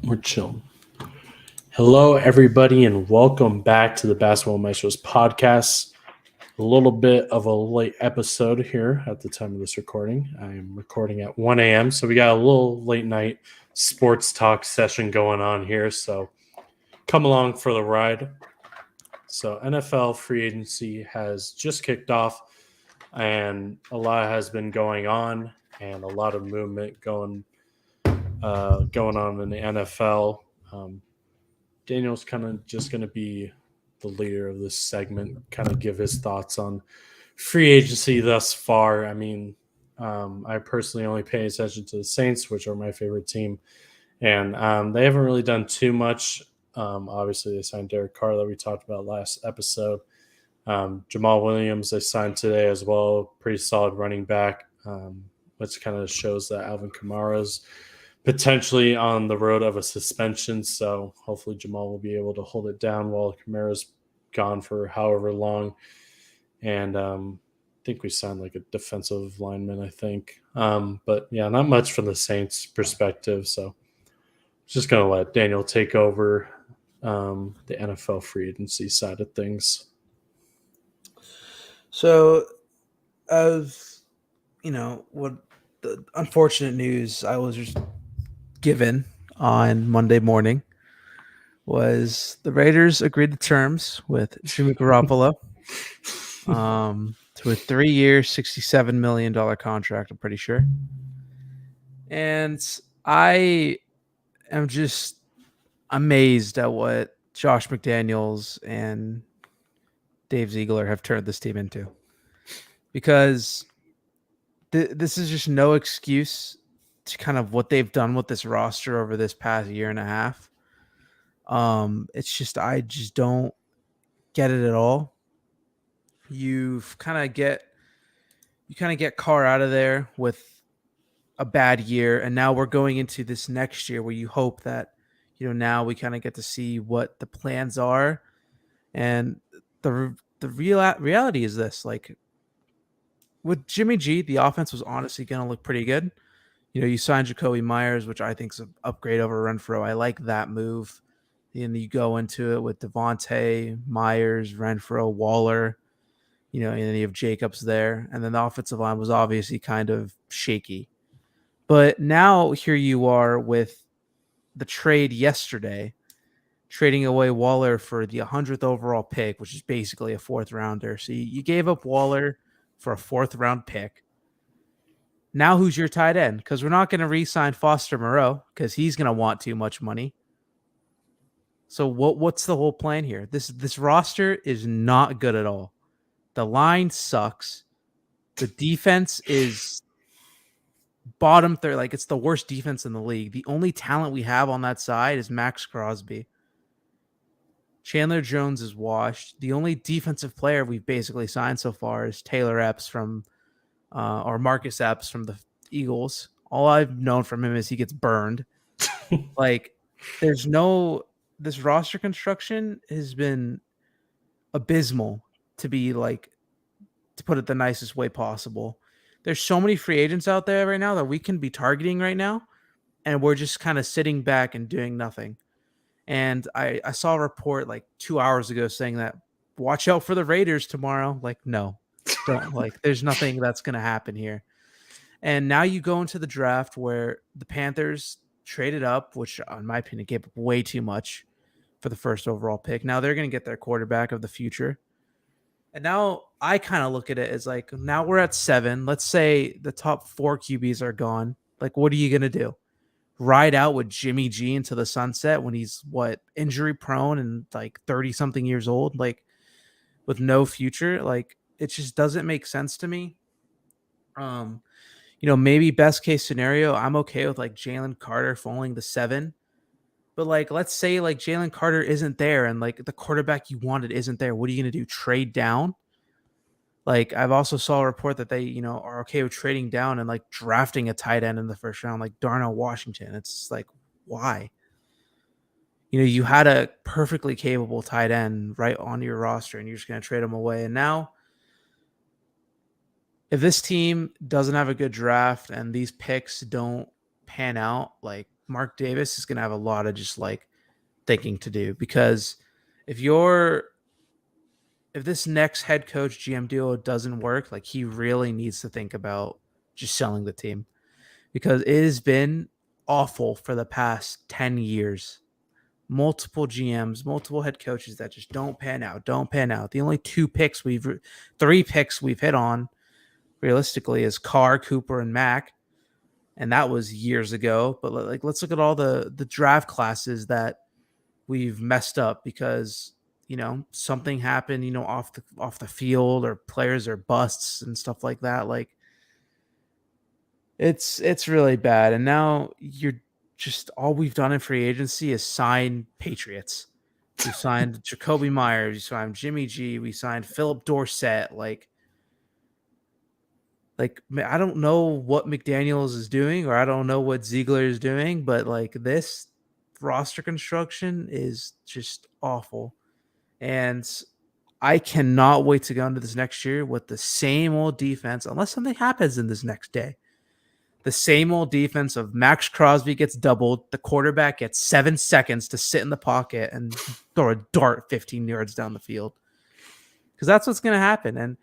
We're chilling. Hello, everybody, and welcome back to the Basketball Maestros podcast. A little bit of a late episode here at the time of this recording. I am recording at 1 a.m., so we got a little late night sports talk session going on here. So come along for the ride. So NFL free agency has just kicked off, and a lot has been going on, and a lot of movement going on in the NFL. Daniel's kind of just going to be the leader of this segment, kind of give his thoughts on free agency thus far. I mean, I personally only pay attention to the Saints, which are my favorite team, and they haven't really done too much. Obviously, they signed Derek Carr that we talked about last episode. Jamal Williams they signed today as well, pretty solid running back, which kind of shows that Alvin Kamara's potentially on the road of a suspension. So hopefully Jamal will be able to hold it down while Kamara's gone for however long. And I think we signed like a defensive lineman, I think. But yeah, not much from the Saints perspective. So just going to let Daniel take over the NFL free agency side of things. So, as what the unfortunate news I was just given on Monday morning was the Raiders agreed to terms with Jimmy Garoppolo to a 3-year, $67 million contract, I'm pretty sure. And I am just amazed at what Josh McDaniels and Dave Ziegler have turned this team into. Because this is just no excuse to kind of what they've done with this roster over this past year and a half. It's just I just don't get it at all. You kind of get Carr out of there with a bad year, and now we're going into this next year where you hope that now we kind of get to see what the plans are, and the reality is this: like with Jimmy G, the offense was honestly going to look pretty good. You signed Jacoby Myers, which I think is an upgrade over Renfro. I like that move. And you go into it with Devontae, Myers, Renfro, Waller, and then you have Jacobs there. And then the offensive line was obviously kind of shaky. But now here you are with the trade yesterday, trading away Waller for the 100th overall pick, which is basically a fourth rounder. So you gave up Waller for a fourth round pick. Now who's your tight end? Because we're not going to re-sign Foster Moreau because he's going to want too much money. So what's the whole plan here? This roster is not good at all. The line sucks. The defense is bottom third. Like, it's the worst defense in the league. The only talent we have on that side is Max Crosby. Chandler Jones is washed. The only defensive player we've basically signed so far is Taylor Epps or Marcus Epps from the Eagles. All I've known from him is he gets burned. Like, this roster construction has been abysmal, to put it the nicest way possible. There's so many free agents out there right now that we can be targeting right now, and we're just kind of sitting back and doing nothing. And I saw a report like 2 hours ago saying that watch out for the Raiders tomorrow. Like, no, don't. Like, there's nothing that's going to happen here. And now you go into the draft where the Panthers traded up, which in my opinion gave up way too much for the first overall pick. Now they're going to get their quarterback of the future. And now I kind of look at it as like, now we're at 7. Let's say the top 4 QBs are gone. Like, what are you going to do? Ride out with Jimmy G into the sunset when he's injury prone and like 30 something years old, like with no future. Like, it just doesn't make sense to me. Maybe best case scenario, I'm okay with like Jalen Carter falling to 7. But like, let's say like Jalen Carter isn't there and like the quarterback you wanted isn't there. What are you going to do? Trade down? Like, I've also saw a report that they, are okay with trading down and like drafting a tight end in the first round, like Darnell Washington. It's like, why? You had a perfectly capable tight end right on your roster and you're just going to trade him away. And now, if this team doesn't have a good draft and these picks don't pan out, like, Mark Davis is going to have a lot of just like thinking to do, because if this next head coach GM duo doesn't work, like he really needs to think about just selling the team, because it has been awful for the past 10 years. Multiple GMs, multiple head coaches that just don't pan out. The only three picks we've hit on realistically is Carr, Cooper, and Mack. And that was years ago. But like, let's look at all the draft classes that we've messed up because, something happened, off the field, or players are busts and stuff like that. Like, it's really bad. And now you're just, all we've done in free agency is sign Patriots. We signed Jacoby Myers, we signed Jimmy G, we signed Philip Dorsett. Like I don't know what McDaniels is doing, or I don't know what Ziegler is doing, but like this roster construction is just awful. And I cannot wait to go into this next year with the same old defense, unless something happens in this next day. The same old defense of Max Crosby gets doubled. The quarterback gets 7 seconds to sit in the pocket and throw a dart 15 yards down the field. Because that's what's going to happen. And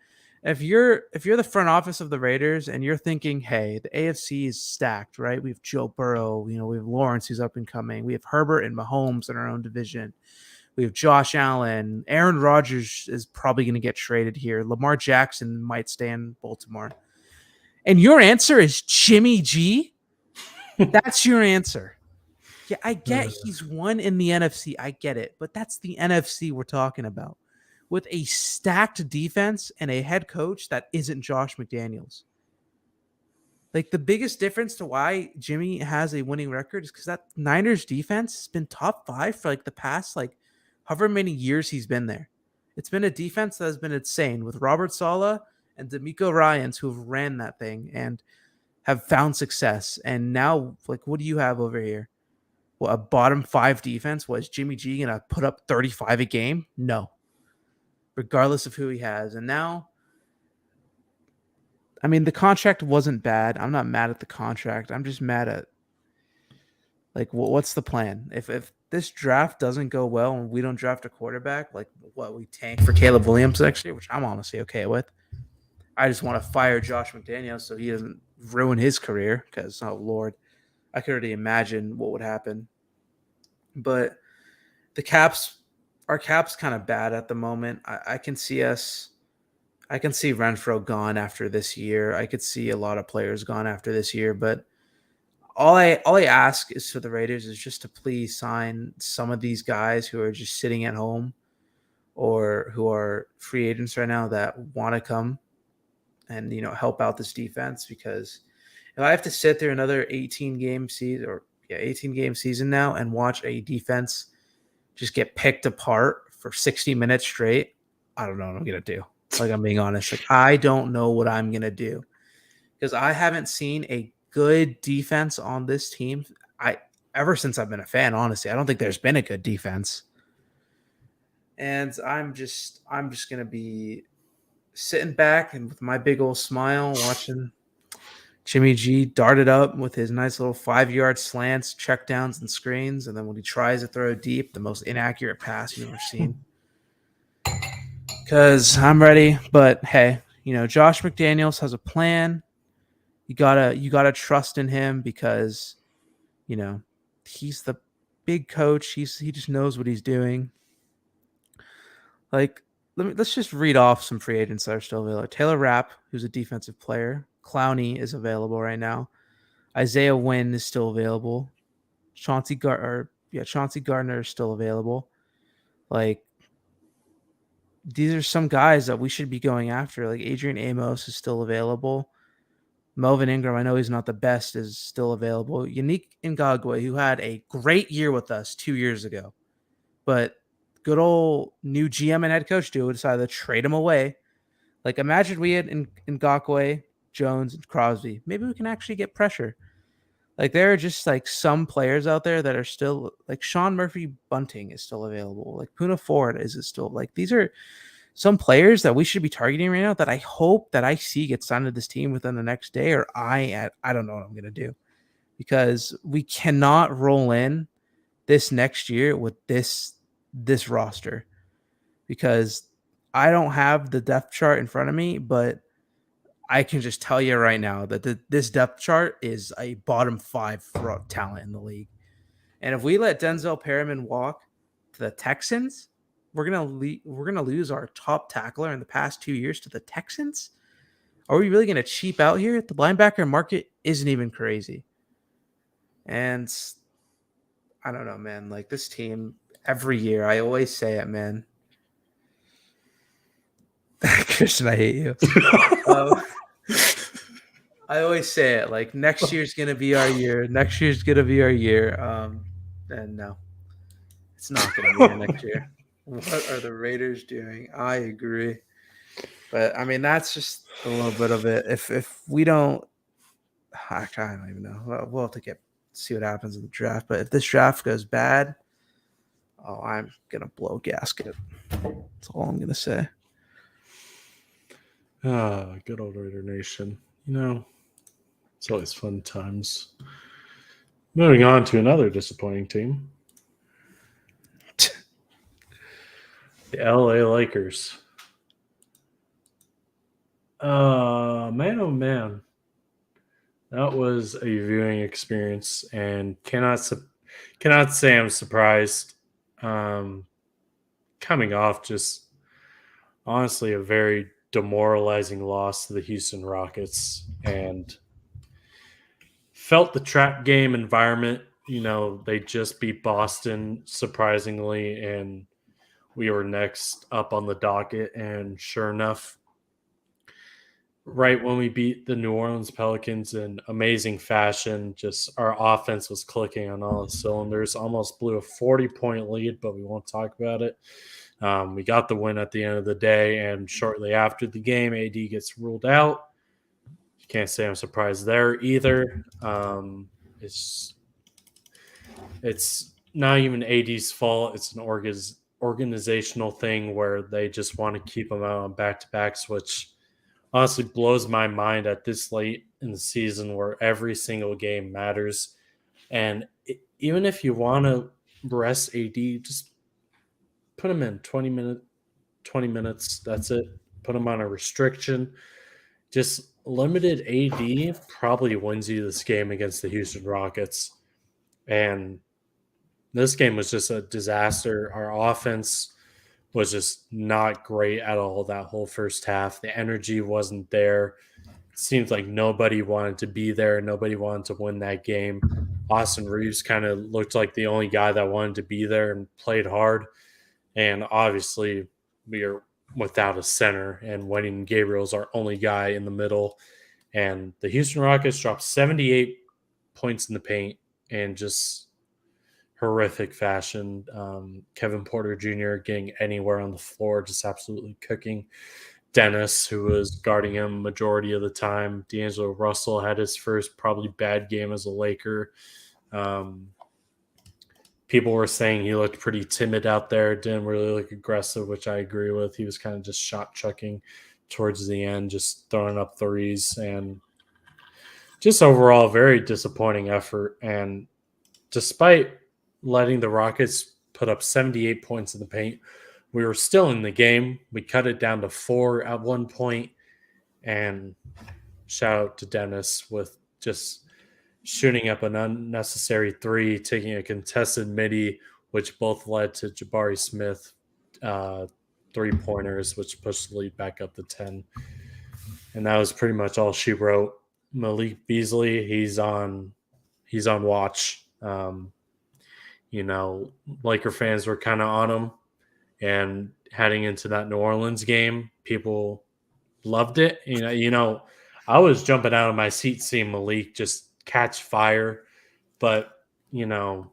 if you're the front office of the Raiders and you're thinking, hey, the AFC is stacked, right? We have Joe Burrow, we have Lawrence who's up and coming. We have Herbert and Mahomes in our own division. We have Josh Allen. Aaron Rodgers is probably going to get traded here. Lamar Jackson might stay in Baltimore. And your answer is Jimmy G? That's your answer. Yeah, I get he's won in the NFC. I get it. But that's the NFC we're talking about, with a stacked defense and a head coach that isn't Josh McDaniels. Like, the biggest difference to why Jimmy has a winning record is because that Niners defense has been top 5 for like the past, like, however many years he's been there. It's been a defense that has been insane with Robert Saleh and DeMeco Ryans, who have ran that thing and have found success. And now, like, what do you have over here? Well, a bottom 5 defense. Was Jimmy G going to put up 35 a game? No. Regardless of who he has. And now, I mean, the contract wasn't bad. I'm not mad at the contract. I'm just mad at, like, what's the plan? If this draft doesn't go well and we don't draft a quarterback, like, what, we tank for Caleb Williams next year, which I'm honestly okay with. I just want to fire Josh McDaniels so he doesn't ruin his career, because, oh, Lord, I could already imagine what would happen. But our cap's kind of bad at the moment. I can see Renfro gone after this year. I could see a lot of players gone after this year, but all I ask is for the Raiders is just to please sign some of these guys who are just sitting at home or who are free agents right now that want to come and help out this defense. Because if I have to sit there another 18 game season now and watch a defense just get picked apart for 60 minutes straight, I don't know what I'm gonna do. Like, I'm being honest. Like, I don't know what I'm gonna do, because I haven't seen a good defense on this team. Ever since I've been a fan, honestly, I don't think there's been a good defense. And I'm just gonna be sitting back and with my big old smile watching Jimmy G dart it up with his nice little 5-yard slants, checkdowns, and screens. And then when he tries to throw deep, the most inaccurate pass you've ever seen. Because I'm ready. But hey, Josh McDaniels has a plan. You gotta trust in him, because he's the big coach. He just knows what he's doing. Like, let's just read off some free agents that are still available. Taylor Rapp, who's a defensive player. Clowney is available right now. Isaiah Wynn is still available. Chauncey Gardner is still available. Like, these are some guys that we should be going after. Like, Adrian Amos is still available. Melvin Ingram, I know he's not the best, is still available. Yannick Ngakoue, who had a great year with us 2 years ago, but good old new GM and head coach duo decided to trade him away. Like, imagine we had Ngakoue, Jones, and Crosby. Maybe we can actually get pressure. Like, there are just like some players out there that are still, like, Sean Murphy Bunting is still available. Like, Puna Ford is still, like, these are some players that we should be targeting right now that I hope that I see get signed to this team within the next day, or I don't know what I'm going to do. because we cannot roll in this next year with this roster, because I don't have the depth chart in front of me, but I can just tell you right now that this depth chart is a bottom 5 talent in the league. And if we let Denzel Perryman walk to the Texans, we're gonna lose our top tackler in the past 2 years to the Texans. Are we really gonna cheap out here? The linebacker market isn't even crazy. And I don't know, man. Like, this team, every year, I always say it, man. Christian, I hate you. I always say it, like, next year's gonna be our year. Next year's gonna be our year. And no, it's not gonna be our next year. What are the Raiders doing? I agree, but I mean, that's just a little bit of it. If we don't, I don't even know. We'll have to see what happens in the draft. But if this draft goes bad, I'm gonna blow gasket. That's all I'm gonna say. Good old Raider Nation. You know, it's always fun times. Moving on to another disappointing team. The LA Lakers. Man, oh man. That was a viewing experience, and cannot say I'm surprised. Coming off just honestly a very demoralizing loss to the Houston Rockets, and felt the trap game environment. You know, they just beat Boston surprisingly, and we were next up on the docket. And sure enough, right when we beat the New Orleans Pelicans in amazing fashion, just our offense was clicking on all cylinders. Almost blew a 40-point lead, but we won't talk about it. We got the win at the end of the day, and shortly after the game, AD gets ruled out. Can't say I'm surprised there either. It's not even AD's fault. It's an organizational thing where they just want to keep him out on back-to-backs, which honestly blows my mind at this late in the season where every single game matters. And even if you want to rest AD, just put him in 20 minutes. That's it. Put him on a restriction. Just limited AD probably wins you this game against the Houston Rockets. And this game was just a disaster. Our offense was just not great at all that whole first half. The energy wasn't there. It seems like nobody wanted to be there. Nobody wanted to win that game. Austin Reeves kind of looked like the only guy that wanted to be there and played hard. And obviously, we are without a center, and Wenyen Gabriel's our only guy in the middle. And the Houston Rockets dropped 78 points in the paint and just horrific fashion. Kevin Porter Jr. getting anywhere on the floor, just absolutely cooking Dennis, who was guarding him majority of the time. D'Angelo Russell had his first probably bad game as a Laker. People were saying he looked pretty timid out there, didn't really look aggressive, which I agree with. He was kind of just shot chucking towards the end, just throwing up threes, and just overall very disappointing effort. And despite letting the Rockets put up 78 points in the paint, we were still in the game. We cut it down to 4 at one point, and shout out to Dennis with just shooting up an unnecessary 3, taking a contested midi, which both led to Jabari Smith 3-pointers, which pushed the lead back up to 10. And that was pretty much all she wrote. Malik Beasley, he's on watch. You know, Laker fans were kind of on him, and heading into that New Orleans game, people loved it. You know, I was jumping out of my seat seeing Malik just catch fire, but you know,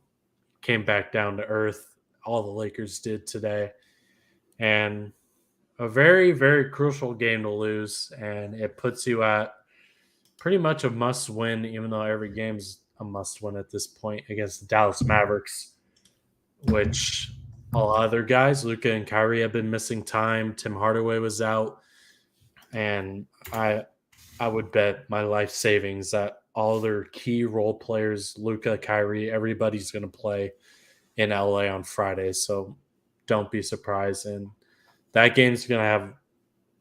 came back down to earth. All the Lakers did today, and a very, very crucial game to lose, and it puts you at pretty much a must win, even though every game's a must win at this point, against the Dallas Mavericks, which all other guys, Luka and Kyrie, have been missing time. Tim Hardaway was out, and I would bet my life savings that all their key role players, Luka, Kyrie, everybody's going to play in LA on Friday. So don't be surprised. And that game's going to have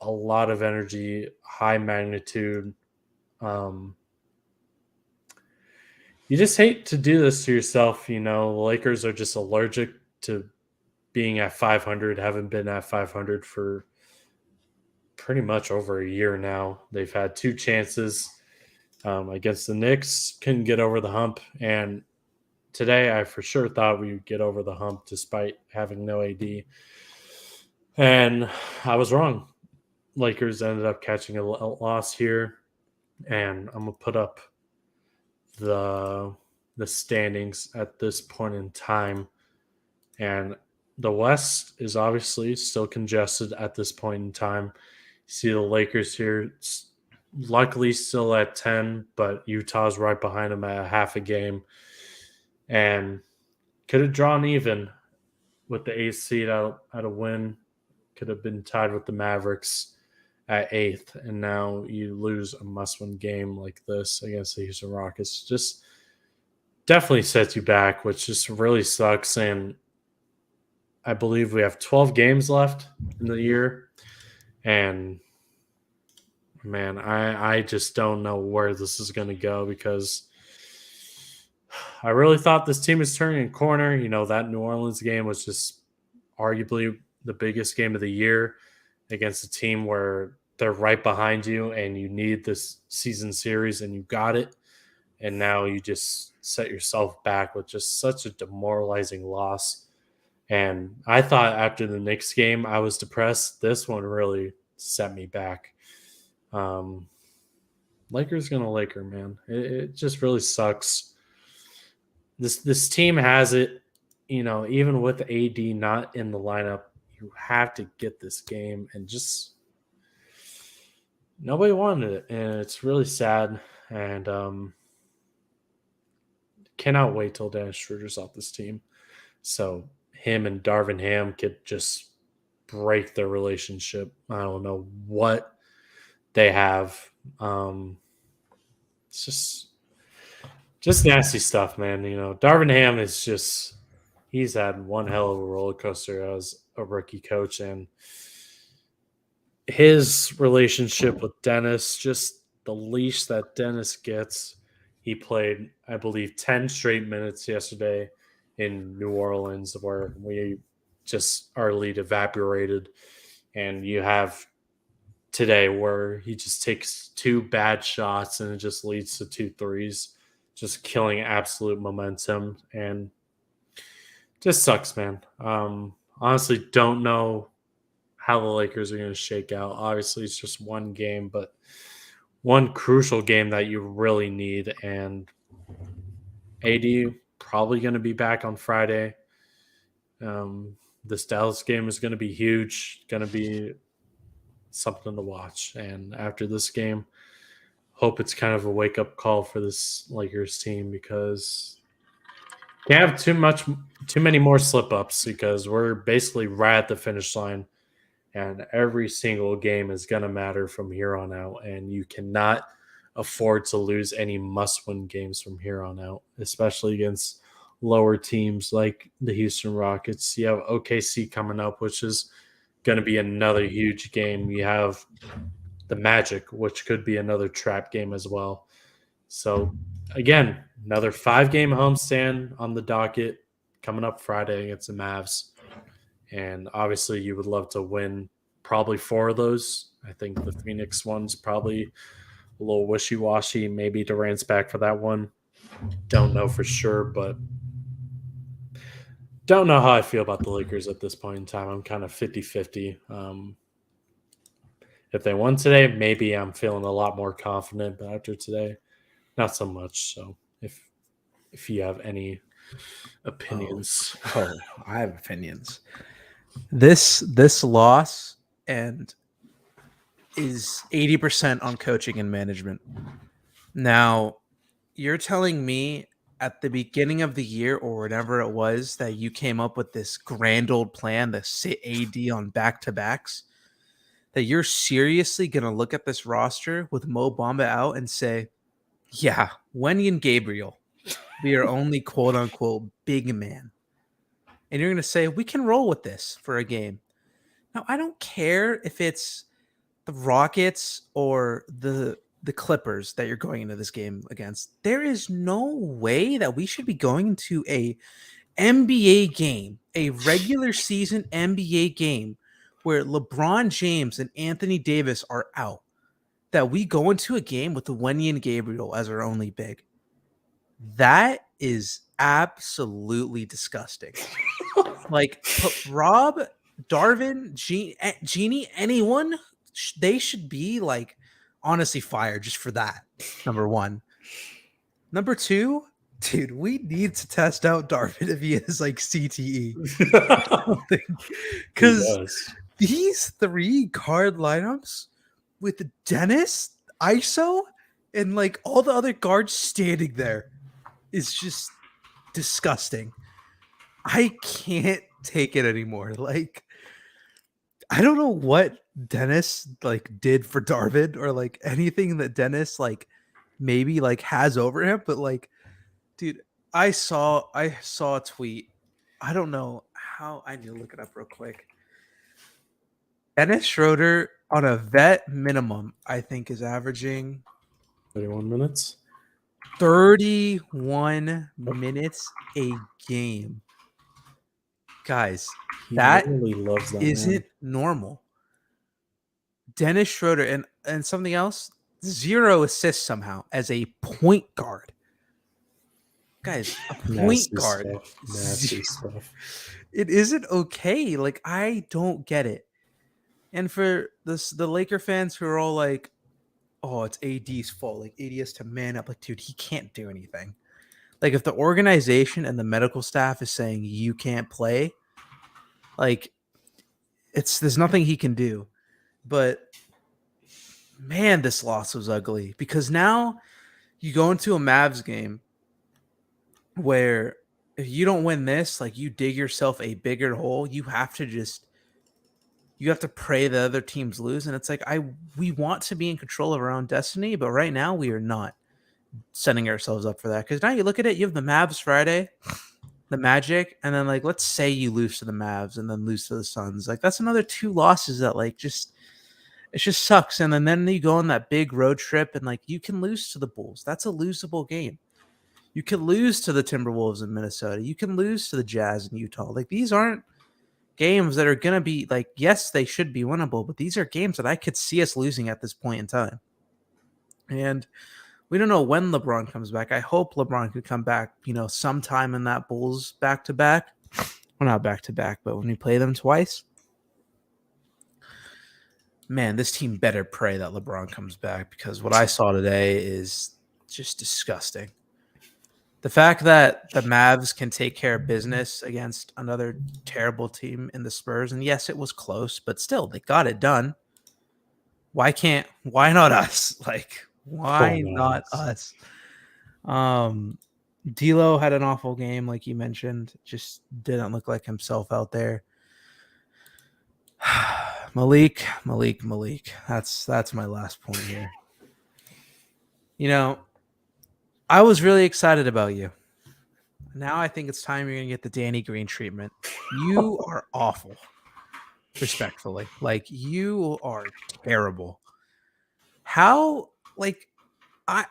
a lot of energy, high magnitude. You just hate to do this to yourself. The Lakers are just allergic to being at 500, haven't been at 500 for pretty much over a year now. They've had 2 chances against the Knicks, couldn't get over the hump. And today I for sure thought we would get over the hump despite having no AD. And I was wrong. Lakers ended up catching a loss here. And I'm going to put up the standings at this point in time. And the West is obviously still congested at this point in time. You see the Lakers here, luckily still at 10, but Utah's right behind them at half a game. And could have drawn even with the 8th seed at a win. Could have been tied with the Mavericks at 8th. And now you lose a must-win game like this against the Houston Rockets. Just definitely sets you back, which just really sucks. And I believe we have 12 games left in the year. And, man, I just don't know where this is going to go because I really thought this team was turning a corner. That New Orleans game was just arguably the biggest game of the year against a team where they're right behind you and you need this season series and you got it. And now you just set yourself back with just such a demoralizing loss. And I thought after the Knicks game, I was depressed. This one really set me back. Lakers gonna Laker, man. It just really sucks. This team has it, even with AD not in the lineup, you have to get this game. And just nobody wanted it. And it's really sad. And cannot wait till Dennis Schroeder's off this team. So him and Darvin Ham could just break their relationship. I don't know what they have. It's just nasty stuff, man. Darvin Ham is he's had one hell of a roller coaster as a rookie coach, and his relationship with Dennis, just the leash that Dennis gets. He played, I believe, 10 straight minutes yesterday in New Orleans where our lead evaporated. And you have today where he just takes 2 bad shots and it just leads to 2 threes, just killing absolute momentum. And just sucks, man. Honestly, don't know how the Lakers are going to shake out. Obviously, it's just one game, but one crucial game that you really need. And AD probably going to be back on Friday. This Dallas game is going to be huge, going to be something to watch. And after this game, hope it's kind of a wake-up call for this Lakers team because can't have too many more slip-ups because we're basically right at the finish line. And every single game is going to matter from here on out. And you cannot afford to lose any must-win games from here on out, especially against lower teams like the Houston Rockets. You have OKC coming up, which is going to be another huge game. You have the Magic, which could be another trap game as well. So, again, another 5-game homestand on the docket coming up Friday against the Mavs. And obviously, you would love to win probably 4 of those. I think the Phoenix one's probably a little wishy-washy. Maybe Durant's back for that one. Don't know for sure, but don't know how I feel about the Lakers at this point in time. I'm kind of 50-50. If they won today, maybe I'm feeling a lot more confident, but after today, not so much. So if you have any opinions. Oh, I have opinions. This loss and is 80% on coaching and management. Now, you're telling me at the beginning of the year or whatever it was that you came up with this grand old plan to sit AD on back-to-backs, that you're seriously going to look at this roster with Mo Bamba out and say, yeah, Wenyan Gabriel, be your only quote unquote big man. And you're going to say, we can roll with this for a game. Now, I don't care if it's the Rockets or the Clippers that you're going into this game against. There is no way that we should be going into a NBA game, a regular season NBA game where LeBron James and Anthony Davis are out, that we go into a game with the Wenyan Gabriel as our only big. That is absolutely disgusting. Like, put Rob, Darvin, Genie, anyone, they should be like honestly fired just for that. Number one. Number two, dude, we need to test out Darvin if he is like CTE. Because these 3 card lineups with Dennis, ISO, and like all the other guards standing there is just disgusting. I can't take it anymore. Like, I don't know what Dennis like did for Darvin or like anything that Dennis like maybe like has over him, but like, dude, I saw a tweet. I don't know how. I need to look it up real quick. Dennis Schroeder on a vet minimum, I think, is averaging 31 minutes. 31 minutes a game. Guys, that loves that isn't normal. Dennis Schroeder and something else, 0 assists somehow as a point guard. Guys, a point guard. Nasty stuff. It isn't okay. Like, I don't get it. And for the Laker fans who are all like, oh, it's AD's fault. Like, AD has to man up. Like, dude, he can't do anything. Like, if the organization and the medical staff is saying you can't play, like, there's nothing he can do. But man, this loss was ugly because now you go into a Mavs game where if you don't win this, like, you dig yourself a bigger hole. You have to pray the other teams lose. And it's like, we want to be in control of our own destiny, but right now we are not setting ourselves up for that. Because now you look at it, you have the Mavs Friday, the Magic, and then like, let's say you lose to the Mavs and then lose to the Suns. Like, that's another 2 losses that like it just sucks. And then you go on that big road trip and like you can lose to the Bulls. That's a losable game. You can lose to the Timberwolves in Minnesota. You can lose to the Jazz in Utah. Like, these aren't games that are going to be like, yes, they should be winnable, but these are games that I could see us losing at this point in time. And we don't know when LeBron comes back. I hope LeBron could come back, sometime in that Bulls back-to-back. Well, not back-to-back, but when we play them twice. Man, this team better pray that LeBron comes back because what I saw today is just disgusting. The fact that the Mavs can take care of business against another terrible team in the Spurs, and yes, it was close, but still, they got it done. Why not us? Like, why not us? D'Lo had an awful game, like you mentioned. Just didn't look like himself out there. Malik. That's my last point here. I was really excited about you. Now I think it's time you're going to get the Danny Green treatment. You are awful. Respectfully. Like, you are terrible. How, like, I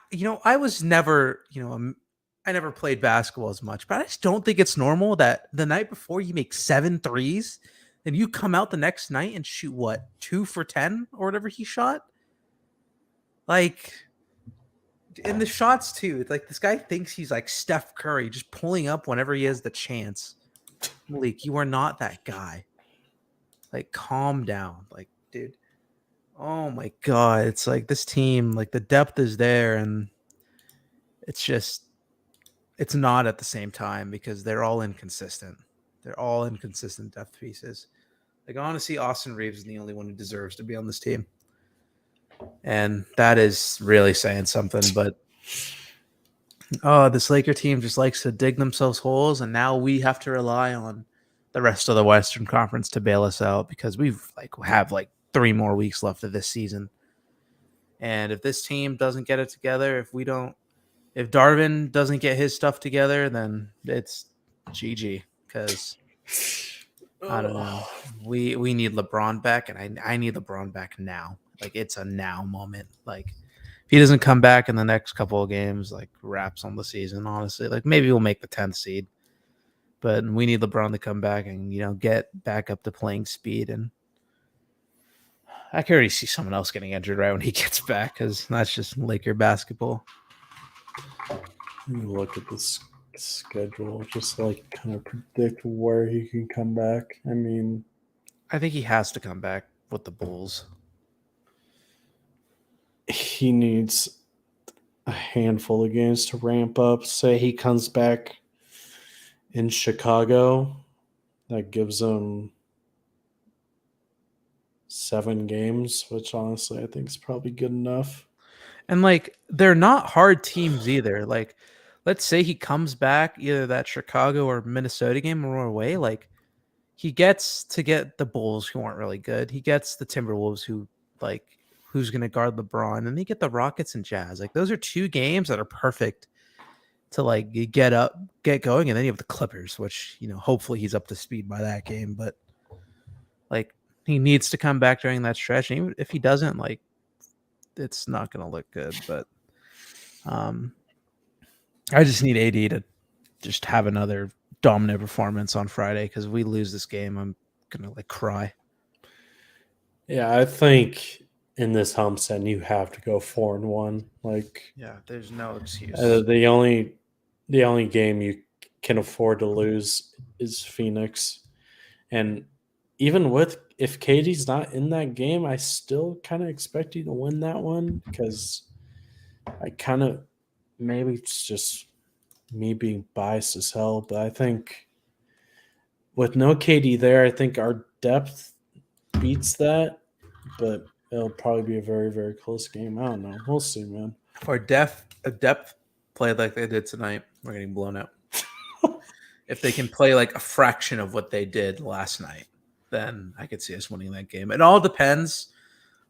was never, I never played basketball as much, but I just don't think it's normal that the night before you make 7 threes, then you come out the next night and shoot, 2 for 10 or whatever he shot? Like, in the shots too, it's like this guy thinks he's like Steph Curry, just pulling up whenever he has the chance. Malik, you are not that guy. Like, calm down. Like, dude. Oh my God. It's like this team, like, the depth is there and it's not at the same time because they're all inconsistent. They're all inconsistent depth pieces. Like, honestly, Austin Reeves is the only one who deserves to be on this team. And that is really saying something, but this Laker team just likes to dig themselves holes, and now we have to rely on the rest of the Western Conference to bail us out because we have 3 more weeks left of this season. And if this team doesn't get it together, if we don't If Darvin doesn't get his stuff together, then it's GG. Because I don't know. We need LeBron back, and I need LeBron back now. Like, it's a now moment. Like, if he doesn't come back in the next couple of games, like, wraps on the season. Honestly, like, maybe we'll make the 10th seed, but we need LeBron to come back and get back up to playing speed. And I can already see someone else getting injured right when he gets back, because that's just Laker basketball. Let me look at this schedule, just like kind of predict where he can come back. I mean, I think he has to come back with the Bulls. he needs a handful of games to ramp up. Say he comes back in Chicago, that gives him 7 games, which honestly I think is probably good enough. And like, they're not hard teams either. Like, let's say he comes back either that Chicago or Minnesota game or away. Like, he gets to get the Bulls, who aren't really good. He gets the Timberwolves, who's going to guard LeBron, and they get the Rockets and Jazz. Like, those are 2 games that are perfect to like get going. And then you have the Clippers, which hopefully he's up to speed by that game. But like, he needs to come back during that stretch. And even if he doesn't, like, it's not going to look good. But I just need AD to just have another dominant performance on Friday, because if we lose this game, I'm going to like cry. Yeah, I think in this homestand you have to go 4-1. Like, yeah, there's no excuse. The only game you can afford to lose is Phoenix, and even if Katie's not in that game, I still kind of expect you to win that one, because I kind of, maybe it's just me being biased as hell, but I think with no KD there, I think our depth beats that, but it'll probably be a very, very close game. I don't know. We'll see, man. For depth played like they did tonight, we're getting blown out. If they can play like a fraction of what they did last night, then I could see us winning that game. It all depends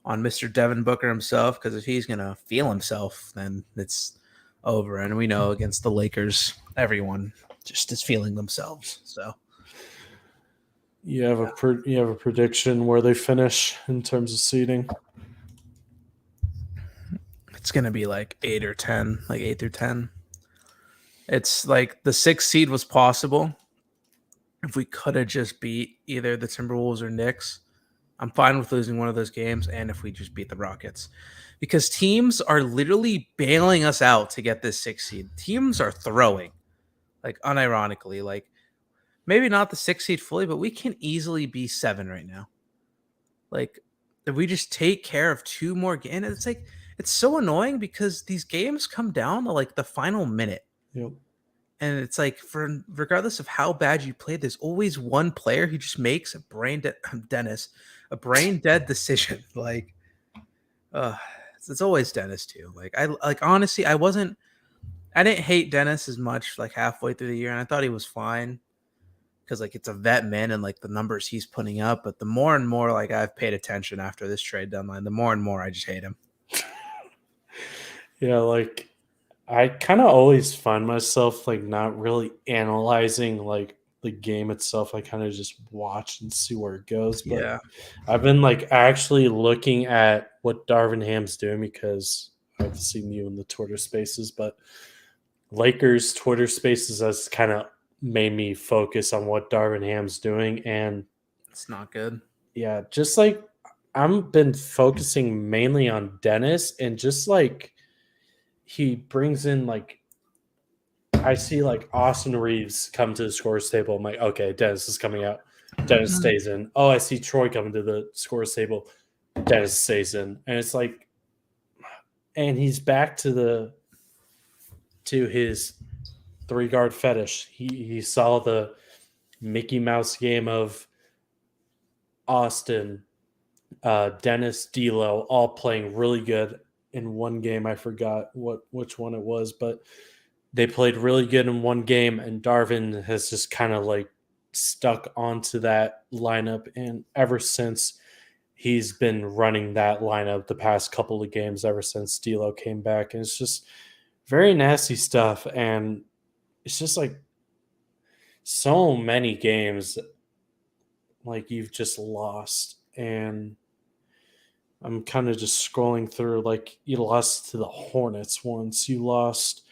on Mr. Devin Booker himself, because if he's going to feel himself, then it's over. And we know against the Lakers, everyone just is feeling themselves. So you have a prediction where they finish in terms of seeding? It's going to be like 8 or 10, like 8 through 10. It's like the 6th seed was possible. If we could have just beat either the Timberwolves or Knicks, I'm fine with losing one of those games. And if we just beat the Rockets, because teams are literally bailing us out to get this 6th seed. Teams are throwing, like, unironically, like, maybe not the 6th seed fully, but we can easily be 7 right now. Like, if we just take care of 2 more games, it's like, it's so annoying because these games come down to like the final minute. Yep. And it's like, regardless of how bad you play, there's always one player who just makes a brain dead decision. Like, it's always Dennis too. Like, honestly, I didn't hate Dennis as much like halfway through the year, and I thought he was fine because like it's a vet man and like the numbers he's putting up. But the more and more like I've paid attention after this trade deadline, the more and more I just hate him. Yeah, like, I kind of always find myself like not really analyzing like the game itself. I kind of just watch and see where it goes. But Yeah. I've been like actually looking at what Darvin Ham's doing, because I've seen you in the Twitter spaces, but Lakers Twitter spaces has kind of made me focus on what Darvin Ham's doing. And It's not good. yeah, just like I've been focusing mainly on Dennis, and just like he brings in like, I see like Austin Reeves come to the scores table. I'm like, okay, Dennis is coming out. Dennis stays in. Oh, I see Troy coming to the scores table. Dennis stays in. And it's like, and he's back to his 3-guard fetish. He saw the Mickey Mouse game of Austin, Dennis, D'Lo, all playing really good in one game. I forgot which one it was, but they played really good in one game, and Darvin has just kind of like stuck onto that lineup. And ever since, he's been running that lineup the past couple of games, ever since D'Lo came back. And it's just very nasty stuff. And it's just like so many games like you've just lost. And I'm kind of just scrolling through, like, you lost to the Hornets once, you lost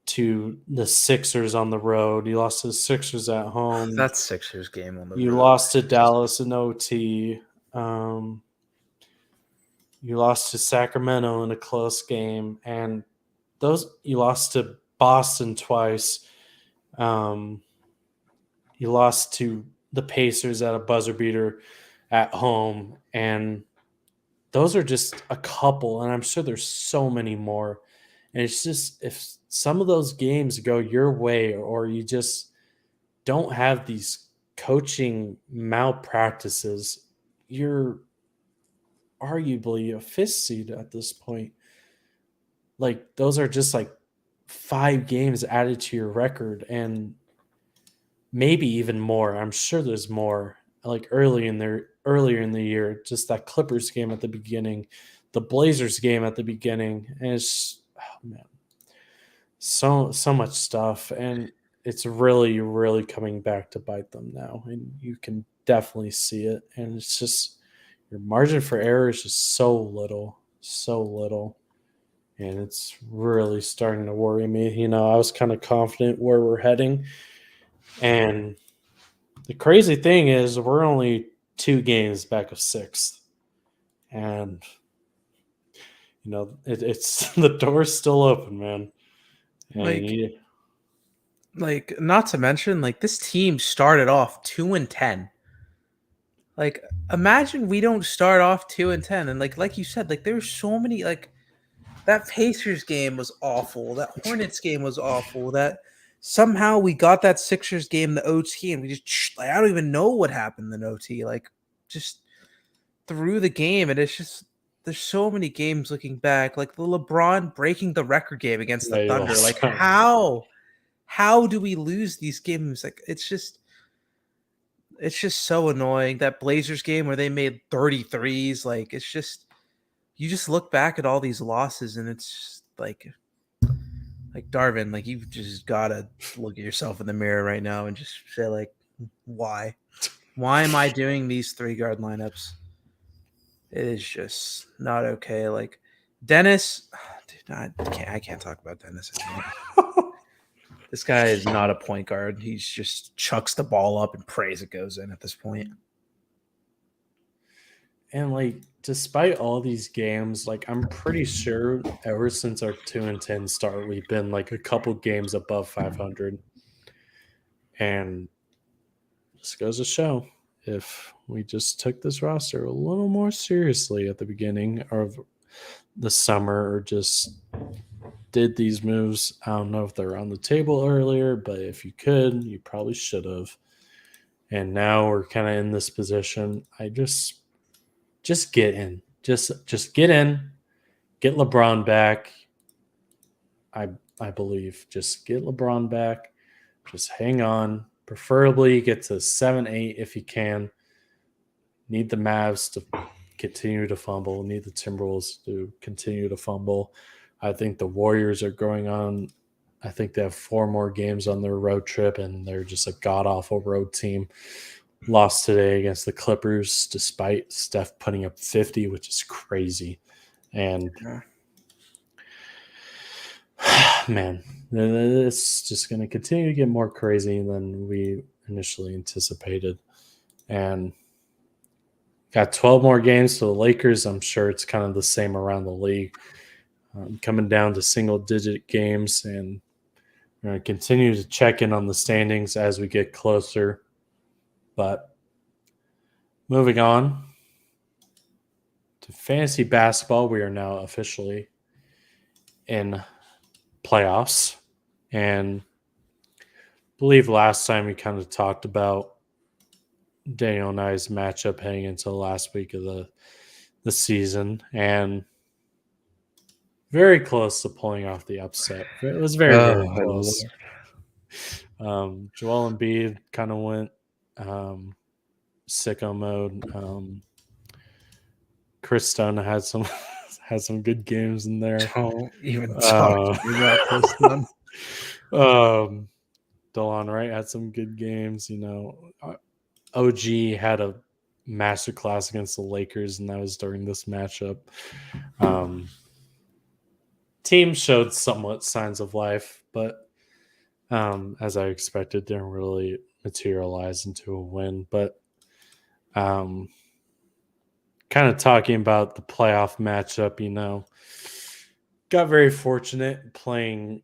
to the Sixers on the road, you lost to the Sixers at home, That Sixers game on the you road. lost to Dallas in OT, you lost to Sacramento in a close game, and you lost to Boston twice. You lost to the Pacers at a buzzer beater at home, and those are just a couple, and I'm sure there's so many more. And it's just, if some of those games go your way, or you just don't have these coaching malpractices, you're arguably a fifth seed at this point. Like, those are just like 5 games added to your record, and maybe even more. I'm sure there's more. Like earlier in the year, just that Clippers game at the beginning, the Blazers game at the beginning, and it's, oh man, so much stuff, and it's really coming back to bite them now, and you can definitely see it. And it's just, your margin for error is just so little, and it's really starting to worry me. I was kind of confident where we're heading, and the crazy thing is we're only 2 games back of 6th, and it's the door's still open, man. And Like, not to mention, like, this team started off 2-10. Like, imagine we don't start off 2-10, and like you said, like, there's so many, like, that Pacers game was awful. That Hornets game was awful. That somehow we got that Sixers game, the OT, and we just, like, I don't even know what happened in OT. Like, just through the game, and it's just, there's so many games looking back, like the LeBron breaking the record game against the Thunder. Like, how do we lose these games? Like, it's just so annoying. That Blazers game where they made 33s, like, it's just, you just look back at all these losses, and it's just like Darvin, like, you've just gotta look at yourself in the mirror right now and just say, like, why am I doing these 3-guard lineups? It is just not okay. Like, Dennis, dude, I can't talk about Dennis anymore. This guy is not a point guard. He's just chucks the ball up and prays it goes in at this point. And like, despite all these games, like, I'm pretty sure ever since our 2-10 start, we've been like a couple games above 500. And this goes to show, if we just took this roster a little more seriously at the beginning of the summer, or just did these moves, I don't know if they're on the table earlier, but if you could, you probably should have. And now we're kind of in this position. I just get in. Just get in. Get LeBron back. I believe. Just get LeBron back. Just hang on. Preferably get to 7-8 if you can. Need the Mavs to continue to fumble. Need the Timberwolves to continue to fumble. I think the Warriors are going on. I think they have 4 more games on their road trip, and they're just a god-awful road team. Lost today against the Clippers, despite Steph putting up 50, which is crazy. And man, it's just going to continue to get more crazy than we initially anticipated. And got 12 more games to the Lakers. I'm sure it's kind of the same around the league. Coming down to single-digit games, and we're going to continue to check in on the standings as we get closer. But moving on to fantasy basketball, we are now officially in playoffs. And I believe last time we kind of talked about Daniel and I's matchup heading into the last week of the season, and very close to pulling off the upset. It was very close. Joel Embiid kind of went sicko mode. Chris Stone had had some good games in there. Don't even talk to me about this one. Delon Wright had some good games. OG had a masterclass against the Lakers, and that was during this matchup. Team showed somewhat signs of life, but as I expected, didn't really materialize into a win. But kind of talking about the playoff matchup, got very fortunate playing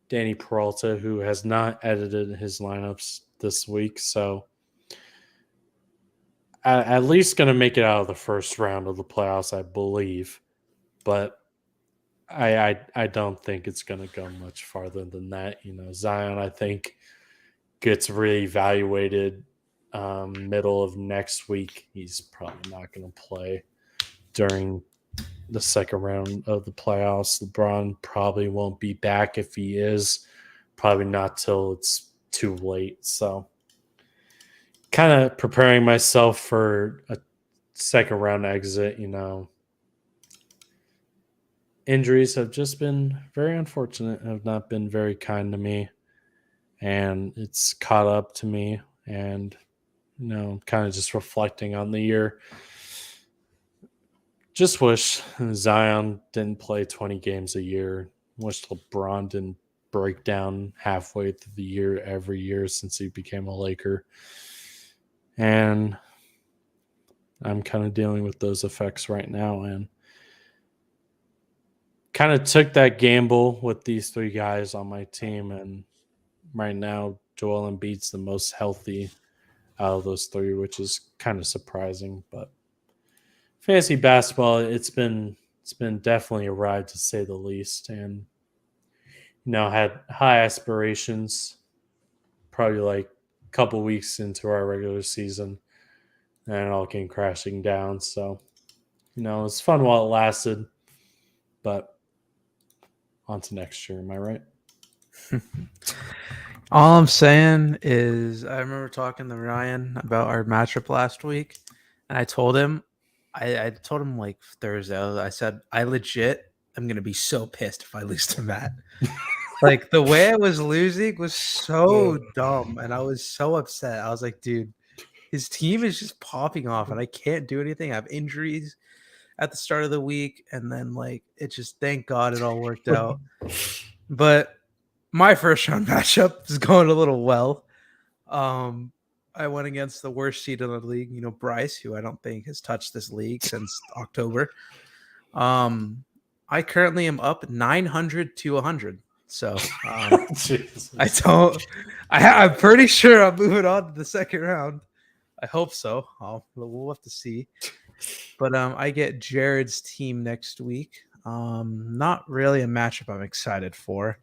Danny Peralta, who has not edited his lineups this week. So at least going to make it out of the first round of the playoffs, I believe. But I don't think it's going to go much farther than that. Zion, I think, gets reevaluated middle of next week. He's probably not going to play during the second round of the playoffs. LeBron probably won't be back. If he is, probably not till it's too late. So kind of preparing myself for a second round exit. Injuries have just been very unfortunate, have not been very kind to me, and it's caught up to me. And kind of just reflecting on the year, just wish Zion didn't play 20 games a year. Wish LeBron didn't break down halfway through the year every year since he became a Laker. And I'm kind of dealing with those effects right now, and kind of took that gamble with these three guys on my team. And right now, Joel Embiid's the most healthy out of those three, which is kind of surprising. But fantasy basketball, it's been definitely a ride, to say the least. And had high aspirations probably like a couple weeks into our regular season, and it all came crashing down. So it's fun while it lasted, but on to next year. Am I right? All I'm saying is I remember talking to Ryan about our matchup last week, and I told him like Thursday, I said, I legit am going to be so pissed if I lose to Matt. Like, the way I was losing was so dumb, and I was so upset. I was like, dude, his team is just popping off, and I can't do anything. I have injuries at the start of the week, and then, like, it just, thank God it all worked out. But my first round matchup is going a little well. I went against the worst seed in the league, Bryce, who I don't think has touched this league since October. I currently am up 900 to 100. So I'm pretty sure I'm moving on to the second round. I hope so. We'll have to see. But I get Jared's team next week. Not really a matchup I'm excited for.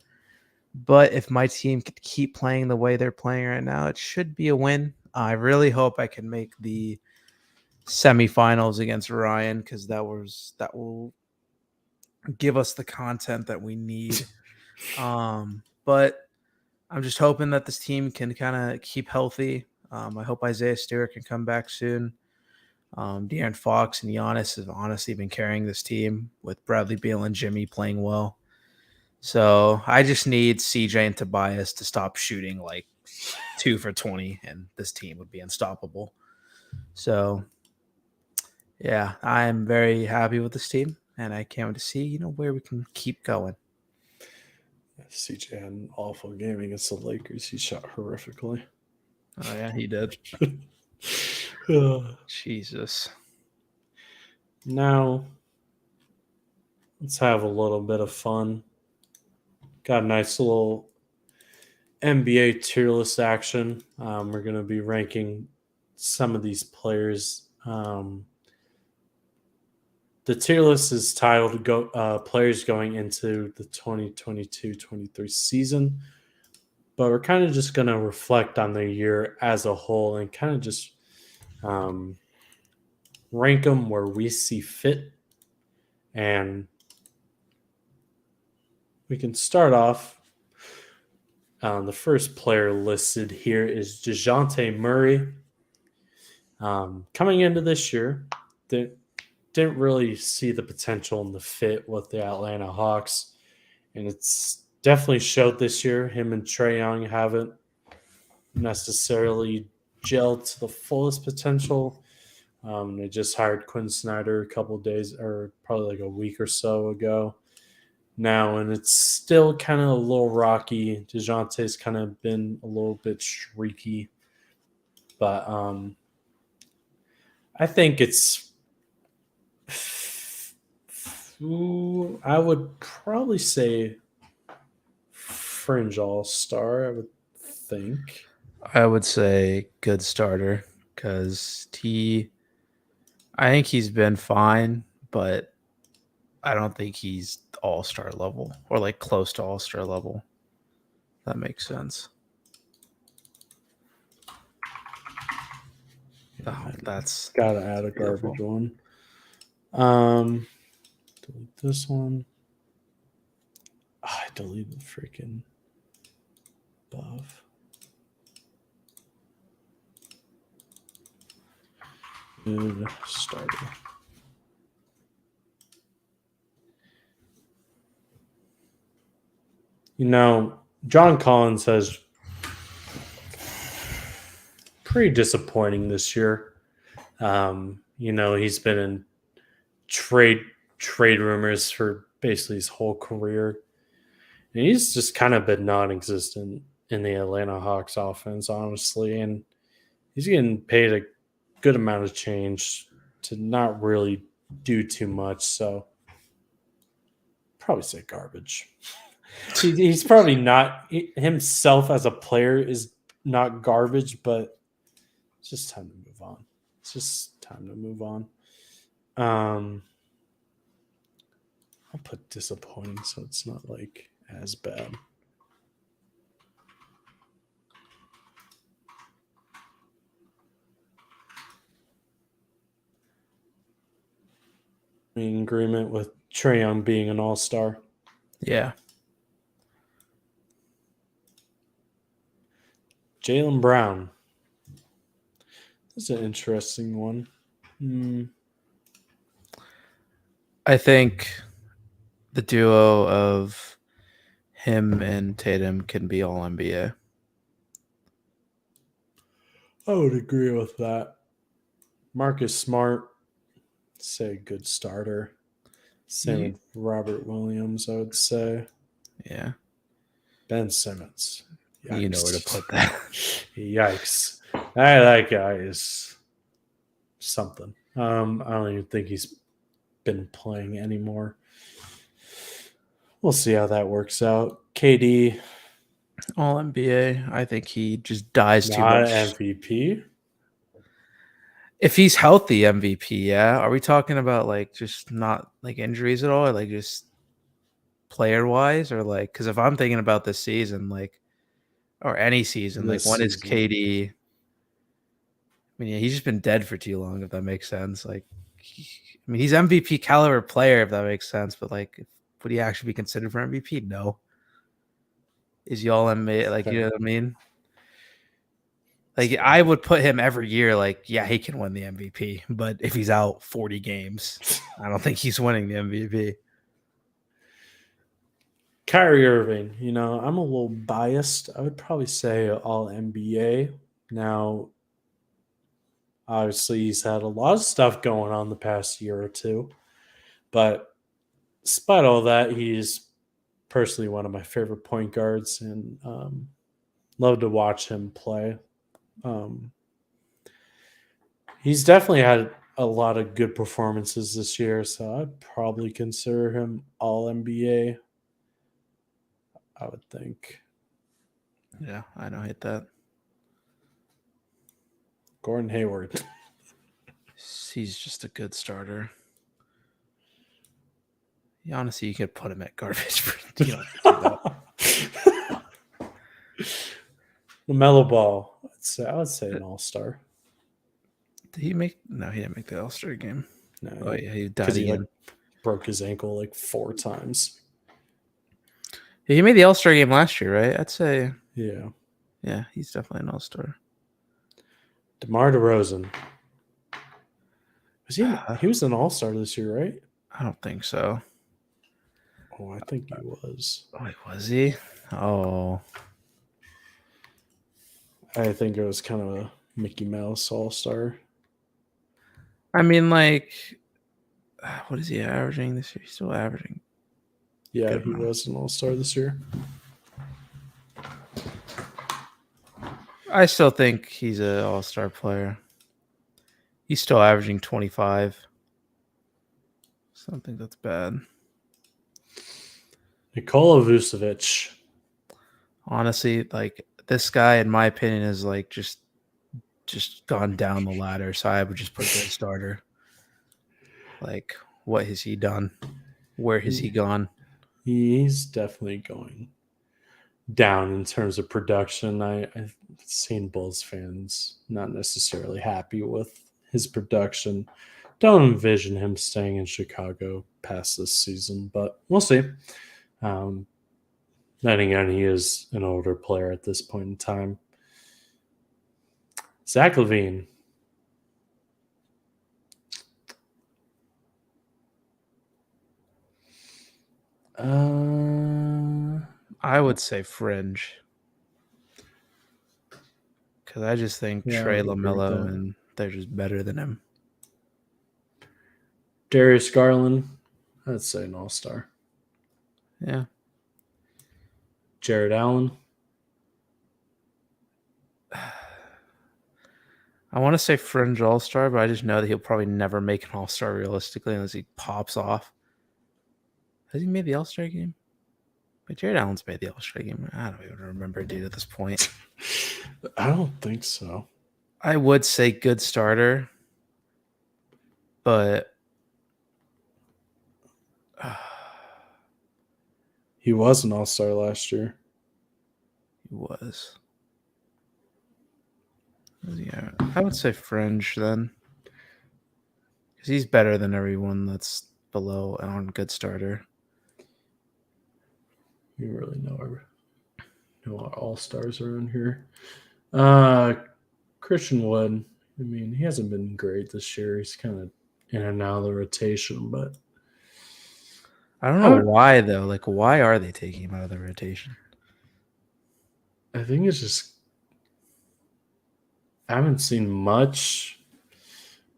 But if my team could keep playing the way they're playing right now, it should be a win. I really hope I can make the semifinals against Ryan, because that will give us the content that we need. But I'm just hoping that this team can kind of keep healthy. I hope Isaiah Stewart can come back soon. De'Aaron Fox and Giannis have honestly been carrying this team, with Bradley Beal and Jimmy playing well. So I just need CJ and Tobias to stop shooting like 2 for 20, and this team would be unstoppable. So, yeah, I am very happy with this team, and I can't wait to see, where we can keep going. CJ had an awful game against the Lakers. He shot horrifically. Oh, yeah, he did. Jesus. Now, let's have a little bit of fun. Got a nice little NBA tier list action. We're going to be ranking some of these players. The tier list is titled Players Going into the 2022-23 season. But we're kind of just going to reflect on the year as a whole and kind of just rank them where we see fit. And we can start off. The first player listed here is DeJounte Murray. Coming into this year, didn't really see the potential in the fit with the Atlanta Hawks, and it's definitely showed this year. Him and Trae Young haven't necessarily gelled to the fullest potential. They just hired Quinn Snyder a couple days, or probably like a week or so ago now, and it's still kind of a little rocky. DeJounte's kind of been a little bit streaky, but I think it's. I would probably say fringe all-star, I would think. I would say good starter because I think he's been fine, but I don't think he's all-star level or like close to all-star level. That makes sense. Oh, that's Gotta add a beautiful. garbage one. Delete this one. I deleted the freaking buff. Good starter. You know, John Collins has pretty disappointing this year. He's been in trade rumors for basically his whole career. And he's just kind of been non-existent in the Atlanta Hawks offense, honestly. And he's getting paid a good amount of change to not really do too much. So probably say garbage. He's probably not himself as a player is not garbage, but it's just time to move on. It's just time to move on. I'll put disappointing so it's not like as bad. In agreement with Trae Young being an all-star. Yeah. Jaylen Brown. That's an interesting one. I think the duo of him and Tatum can be all NBA. I would agree with that. Marcus Smart, say good starter. Same with Robert Williams, I would say. Yeah. Ben Simmons. Yikes. You know where to put that. Yikes. That guy is something. I don't even think he's been playing anymore. We'll see how that works out. KD. All NBA. I think he just dies too Not much. MVP. If he's healthy, MVP, yeah. Are we talking about like just not like injuries at all, or like just player wise, or like because if I'm thinking about this season, like or any season, like when is KD? I mean, yeah, he's just been dead for too long. If that makes sense, like, he's MVP caliber player. If that makes sense, but like, would he actually be considered for MVP? No. Is he all NBA? Like, you know what I mean? Like, I would put him every year. Like, yeah, he can win the MVP, but if he's out 40 games, I don't think he's winning the MVP. Kyrie Irving, I'm a little biased. I would probably say all NBA. Now, obviously, he's had a lot of stuff going on the past year or two. But despite all that, he's personally one of my favorite point guards and love to watch him play. He's definitely had a lot of good performances this year, so I'd probably consider him all NBA. I would think. Yeah, I don't hate that. Gordon Hayward. He's just a good starter. Yeah, honestly, you could put him at garbage. LaMelo Ball. I would say an all-star. Did he make? No, he didn't make the all-star game. No. Oh yeah, he died again. He broke his ankle like 4 times. Yeah, he made the all-star game last year, right? I'd say. Yeah. Yeah, he's definitely an all-star. DeMar DeRozan. Was he was an all-star this year, right? I don't think so. Oh, I think he was. Wait, was he? Oh, I think it was kind of a Mickey Mouse all-star. I mean, like, what is he averaging this year? He's still averaging. Yeah, Good he amount. was an all-star this year. I still think he's an all-star player. He's still averaging 25. So I don't think that's bad. Nikola Vucevic. Honestly, like this guy, in my opinion, is like just gone down the ladder. So I would just put good starter. Like, what has he done? Where has he gone? He's definitely going down in terms of production. I've seen Bulls fans not necessarily happy with his production. Don't envision him staying in Chicago past this season, but we'll see. Then again, he is an older player at this point in time. Zach LaVine. I would say fringe. Because I just think Yeah, I Trey would agree with LaMelo that. and they're just better than him. Darius Garland. I'd say an all-star. Yeah. Jared Allen. I want to say fringe all star, but I just know that he'll probably never make an all star realistically unless he pops off. Has he made the all star game? But Jared Allen's made the all star game. I don't even remember, dude, at this point. I don't think so. I would say good starter, but He was an all-star last year. he was. Yeah, I would say fringe then. Because he's better than everyone that's below and on good starter. You really know our all-stars around here. Christian Wood. I mean, he hasn't been great this year. He's kind of in and out of the rotation, but I don't know why though. Like, why are they taking him out of the rotation? I think it's just I haven't seen much,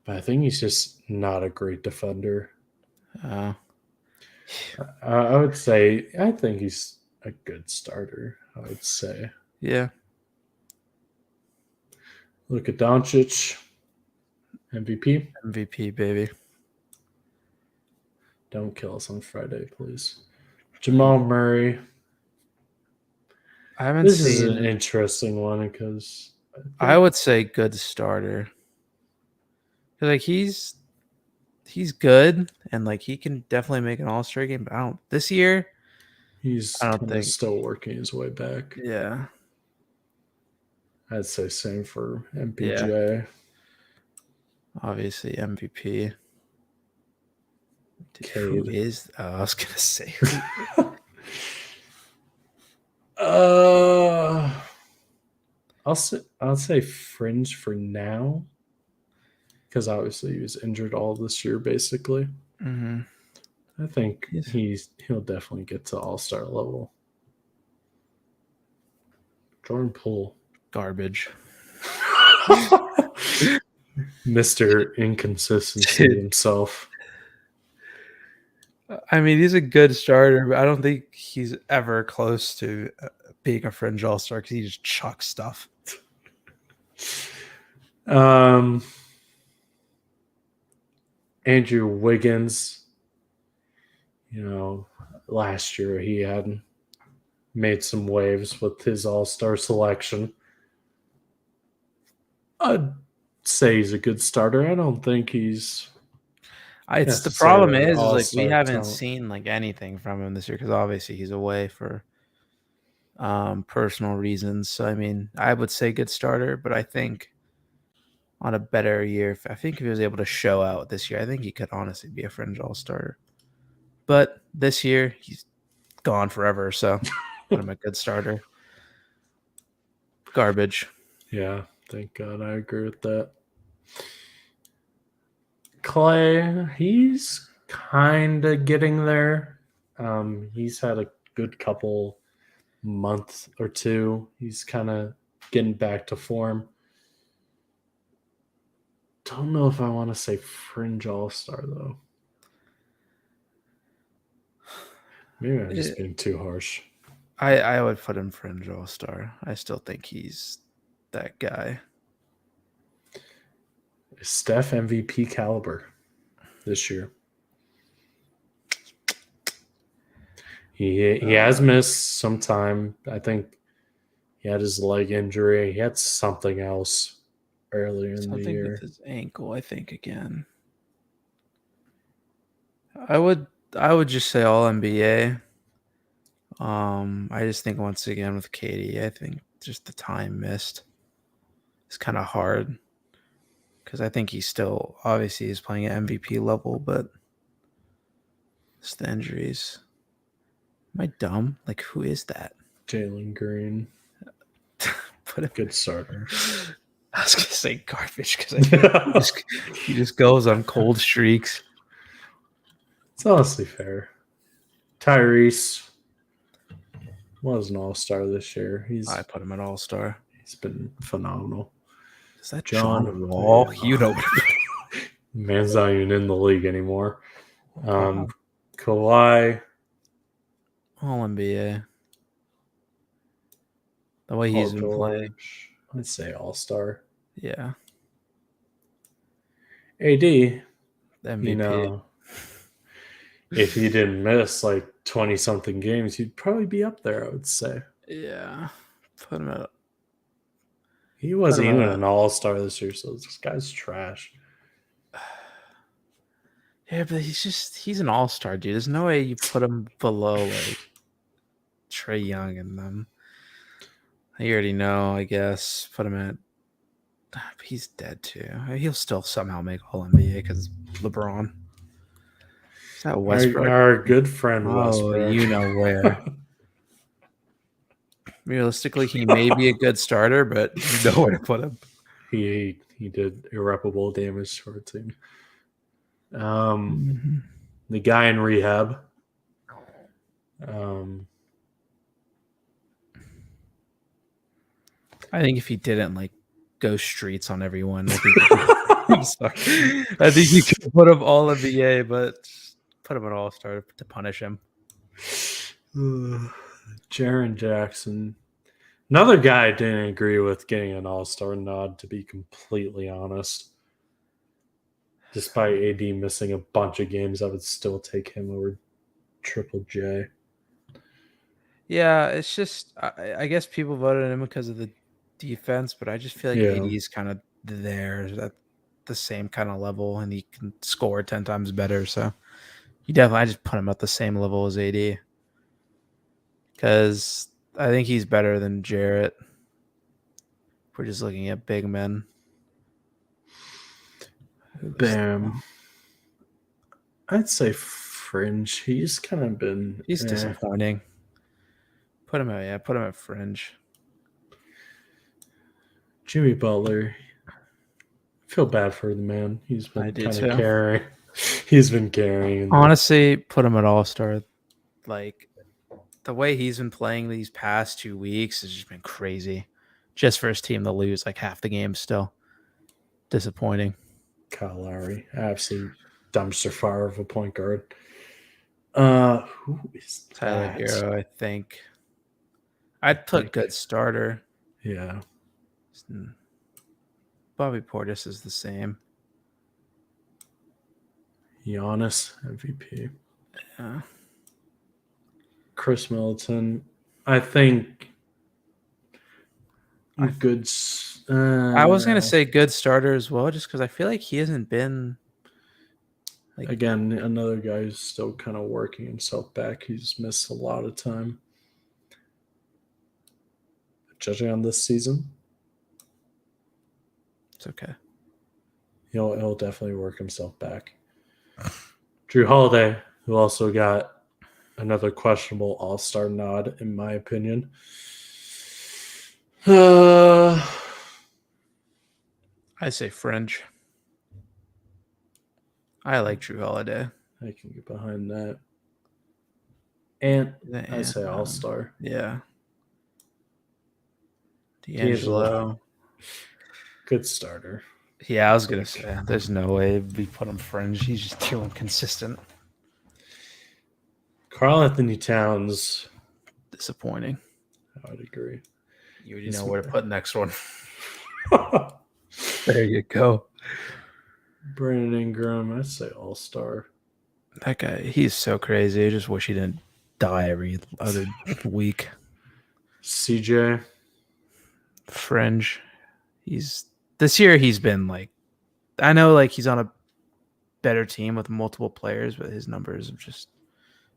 but I think he's just not a great defender. I would say I think he's a good starter. I would say. Yeah. Luka Doncic, MVP. MVP, baby. Don't kill us on Friday, please. Jamal Murray. I haven't This seen. is an interesting one because I would say good starter. Like he's good and like he can definitely make an all-star game, but I don't this year. he's I don't kinda think still working his way back. Yeah. I'd say same for MPJ. Yeah. Obviously MVP. Dude, who Cade. is I was gonna say I'll say fringe for now because obviously he was injured all this year basically. mm-hmm. I think Yes. he'll definitely get to all-star level. Jordan Poole. Garbage. Mr. Inconsistency Dude. himself. I mean, he's a good starter, but I don't think he's ever close to being a fringe all-star because he just chucks stuff. Andrew Wiggins, last year he had made some waves with his all-star selection. I'd say he's a good starter. I don't think he's It's the problem necessarily is like we all-star haven't talent. seen like anything from him this year because obviously he's away for personal reasons. So I mean, I would say good starter, but I think on a better year, I think if he was able to show out this year, I think he could honestly be a fringe all-starter. But this year he's gone forever, so put him a good starter. Garbage. Yeah, thank God. I agree with that. Clay, he's kind of getting there. He's had a good couple month or two. He's kind of getting back to form. Don't know if I want to say fringe all-star though. Maybe I'm just being too harsh. I would put him fringe all-star. I still think he's that guy. Steph MVP caliber this year. He has missed some time. I think he had his leg injury. He had something else earlier in the year. With his ankle, I think again. I would just say all NBA. I just think once again with Katie, I think just the time missed is kind of hard because I think he's still obviously he's playing at MVP level, but it's the injuries. Am I dumb? Like, who is that? Jalen Green. Put a good starter. I was gonna say garbage because he just goes on cold streaks. It's honestly fair. Tyrese was an all-star this year. I put him at all-star. He's been phenomenal. Is that John Wall? You know, man's not even in the league anymore. Kawhi, all NBA. The way he's been playing, I'd say all-star. Yeah. AD, MVP. You know, if he didn't miss like 20-something games, he'd probably be up there, I would say. Yeah. Put him at. He wasn't even an all-star this year, so this guy's trash. Yeah, but he's an all-star, dude. There's no way you put him below like Trae Young and them. You already know, I guess. Put him at. But he's dead too. He'll still somehow make All NBA because LeBron. Is that Westbrook? Our good friend Westbrook. Oh, you know where. Realistically, he may be a good starter, but you know where to put him. He did irreparable damage to our team. The guy in rehab. I think if he didn't like go streets on everyone, I think I'm sorry. I think you could put him all NBA, but put him at all-star to punish him. Jaren Jackson. Another guy I didn't agree with getting an all-star nod, to be completely honest. Despite AD missing a bunch of games, I would still take him over Triple J. Yeah, it's just I guess people voted him because of the defense, but I just feel like AD is kind of there at the same kind of level, and he can score 10 times better. So I just put him at the same level as AD because I think he's better than Jarrett. We're just looking at big men. Bam. I'd say fringe. He's kind of been. He's disappointing. Put him at fringe. Jimmy Butler. I feel bad for the man. He's been kind of carrying. He's been carrying. Honestly, put him at all-star. Like, the way he's been playing these past 2 weeks has just been crazy. Just for his team to lose like half the game still. Disappointing. Kyle Lowry. Absolute dumpster fire of a point guard. Who is Tyler Hero, I think. I'd put good starter. Yeah. Bobby Portis is the same. Giannis, MVP. Yeah. Chris Middleton. I think good. I was going to say good starter as well, just because I feel like he hasn't been. Like, again, another guy who's still kind of working himself back. He's missed a lot of time. Judging on this season, it's okay. He'll definitely work himself back. Drew Holiday, who also got another questionable all-star nod, in my opinion. I say fringe. I like Drew Holiday. I can get behind that. And The I say Ant-Man. all-star. Yeah. D'Angelo. D'Angelo. Good starter. Yeah, I was gonna say there's no way we put him fringe. He's just too inconsistent. Karl Anthony Towns. Disappointing. I would agree. You already know where to put next one. There you go. Brandon Ingram, I'd say all-star. That guy, he's so crazy. I just wish he didn't die every other week. CJ. Fringe. This year he's been like, I know like he's on a better team with multiple players, but his numbers have just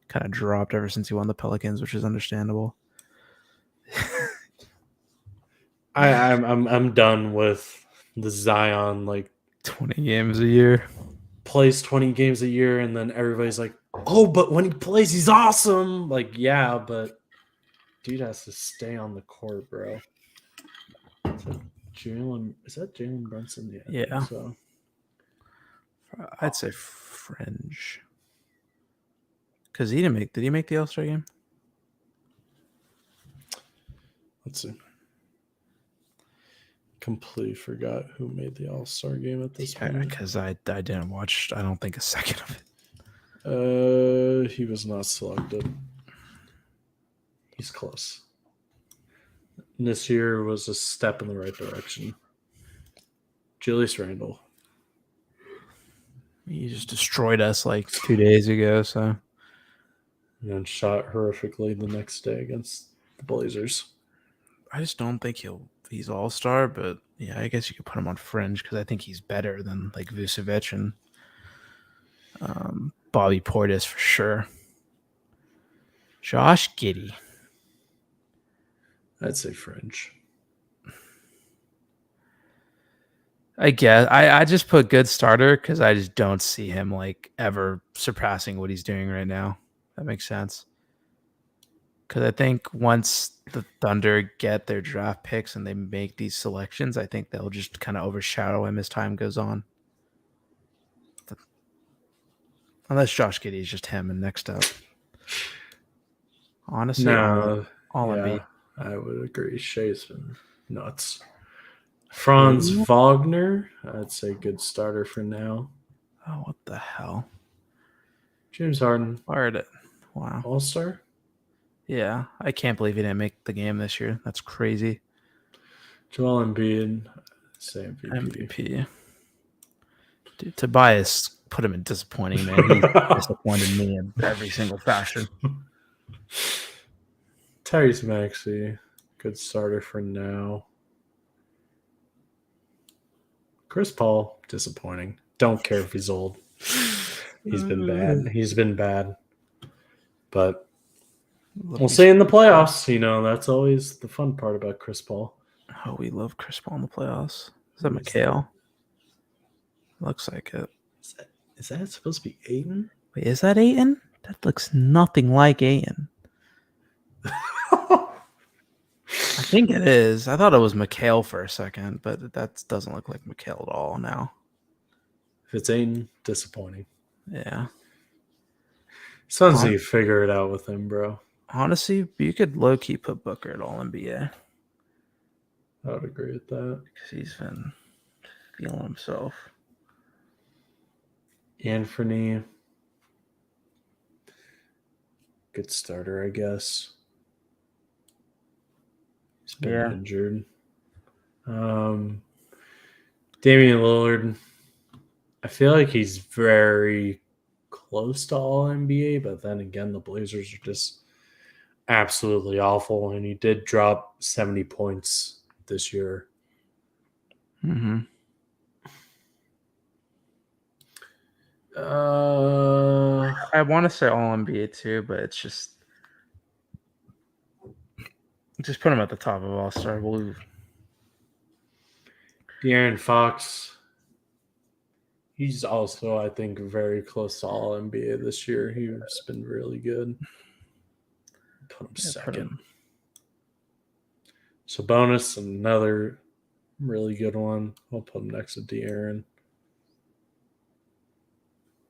kind of dropped ever since he won the Pelicans, which is understandable. I'm done with the Zion, like 20 games a year. plays 20 games a year, and then everybody's like, oh, but when he plays, he's awesome. Like, yeah, but dude has to stay on the court, bro. Is that Jalen Brunson? Yeah. I Yeah. think so I'd say fringe. Because did he make the All-Star game? let's see. Completely forgot who made the All-Star game at this point. Because I didn't watch, I don't think, a second of it. He was not selected. He's close. And this year was a step in the right direction. Julius Randle. He just destroyed us like 2 days ago, so. And then shot horrifically the next day against the Blazers. I just don't think he's all-star, but yeah, I guess you could put him on fringe because I think he's better than like Vucevic and Bobby Portis for sure. Josh Giddey. I'd say fringe. I guess I just put good starter because I just don't see him like ever surpassing what he's doing right now. That makes sense. Because I think once the Thunder get their draft picks and they make these selections, I think they'll just kind of overshadow him as time goes on. Unless Josh Giddey is just him and next up. Honestly, No, all yeah, Embiid. I would agree. Shea's been nuts. Franz Wagner, I'd say good starter for now. Oh, what the hell? James Harden, Fired it. Wow. All-Star. Yeah, I can't believe he didn't make the game this year. That's crazy. Joel Embiid, say MVP. MVP. Dude, Tobias put him in disappointing, man. He disappointed me in every single fashion. Tyrese Maxey, good starter for now. Chris Paul, disappointing. Don't care if he's old. He's been bad. He's been bad. But we'll see in the playoffs. You know, that's always the fun part about Chris Paul. Oh, we love Chris Paul in the playoffs. Is that McHale? Looks like it. Is that supposed to be Aiden? Wait, is that Ayton? That looks nothing like Ayton. I think it is. I thought it was McHale for a second, but that doesn't look like McHale at all now. If it's Aiden, disappointing. Yeah. Sounds like you figure it out with him, bro. Honestly, you could low-key put Booker at All-NBA. I would agree with that. Because he's been feeling himself. Anthony, good starter, I guess. He's been injured. Damian Lillard, I feel like he's very close to all NBA, but then again, the Blazers are just absolutely awful, and he did drop 70 points this year. Mm-hmm. I want to say all NBA too, but it's just put him at the top of All-Star. De'Aaron Fox, he's also, I think, very close to all NBA this year. He's been really good. Put him second. Sabonis, another really good one. I'll put him next to De'Aaron.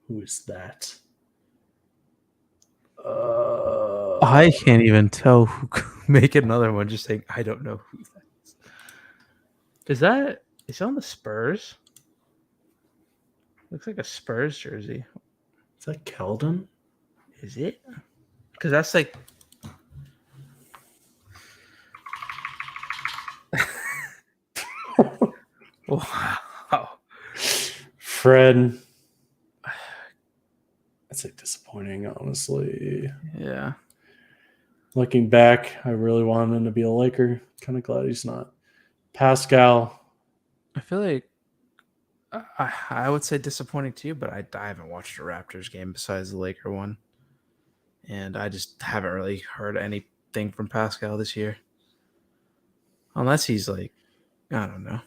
Who is that? I can't even tell who make another one. Just saying, I don't know who that is. Is that on the Spurs? Looks like a Spurs jersey. Is that Keldon? Is it? Because that's like. Wow. Fred. That's like disappointing, honestly. Yeah. Looking back, I really wanted him to be a Laker. Kind of glad he's not. Pascal. I feel like I would say disappointing too, but I haven't watched a Raptors game besides the Laker one. And I just haven't really heard anything from Pascal this year. Unless he's like, I don't know.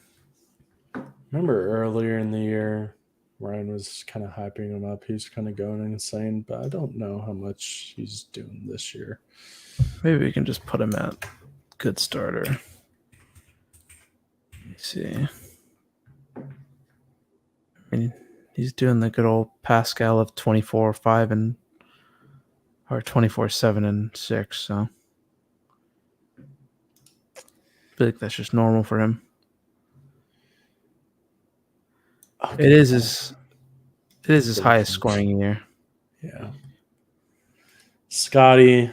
Remember earlier in the year, Ryan was kind of hyping him up. He's kind of going insane, but I don't know how much he's doing this year. Maybe we can just put him at good starter. Let me see. I mean, he's doing the good old Pascal of 24-5 and or 24-7 and 6. So I feel like that's just normal for him. Okay. It is his highest scoring year. Yeah. Scotty,